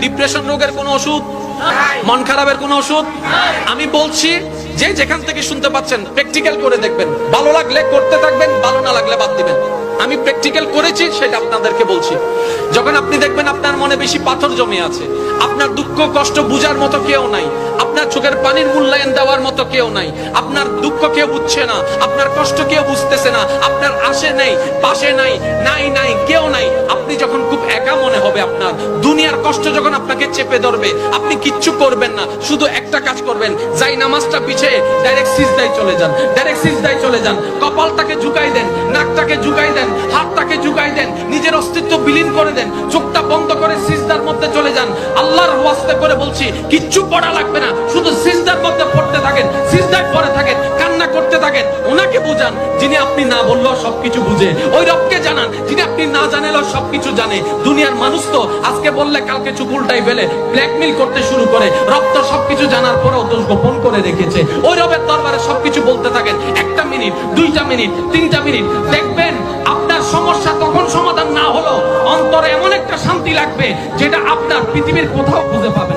Depression রোগের কোনো ওষুধ, মন খারাপের কোনো ওষুধ? আমি বলছি যে যেখান থেকে শুনতে পাচ্ছেন প্র্যাকটিক্যাল করে দেখবেন, ভালো লাগলে করতে থাকবেন, ভালো না লাগলে বাদ দিবেন। আমি প্র্যাকটিক্যাল করেছি সেটা আপনাদেরকে বলছি। যখন আপনি দেখবেন আপনার মনে বেশি পাথর জমে আছে, আপনার দুঃখ কষ্ট বুঝার মতো কেউ নাই, আপনার চোখের পানির মূল্যায়ন দেওয়ার মতো কেউ নাই, আপনার দুঃখ কেউ বুঝছে না, আপনার কষ্ট কেউ বুঝতেছে না, আপনার আশে নেই, পাশে নাই, নাই নাই কেউ নাই, আপনি যখন খুব একা মনে হবে, আপনার দুনিয়ার কষ্ট যখন আপনাকে চেপে ধরবে, আপনি কিচ্ছু করবেন না, শুধু একটা কাজ করবেন, যাই নামাজটা পিছিয়ে ডাইরেক্ট সিজদায় চলে যান, ডাইরেক্ট সিজদায় চলে যান, কপালটাকে ঝুঁকাই দেন, নাকটাকে ঝুঁকাই দেন, হাতটাকে ঝুঁকাই দেন, নিজের অস্তিত্ব বিলীন করে দেন, চোখটা বন্ধ করে সিজদার মধ্যে চলে যান। আল্লাহর ওয়াস্তে করে বলছি, কিচ্ছু পড়া লাগবে না, শুধু সিজদার মধ্যে পড়তে থাকেন, সিজদায় পড়ে থাকেন, কান্না করতে থাকেন। ওনাকে বুঝান যিনি আপনি না বললেও সবকিছু বুঝে, ওই রবকে জানান যিনি আপনি না জানালেও সবকিছু জানে। দুনিয়ার মানুষ তো আজকে বললে কালকে চুপ উল্টাই ফেলে, ব্ল্যাকমেইল করতে শুরু করে। রব তো সবকিছু জানার পরেও দোষ গোপন করে রেখেছে। ওই রবের দরবারে সবকিছু বলতে থাকেন, 1 মিনিট, 2 মিনিট, 3 মিনিট, দেখবেন আপনার সমস্যা তখন সমাধান না হলো অন্তরে এমন একটা শান্তি লাগবে যেটা আপনার পৃথিবীর কোথাও খুঁজে পাবেন।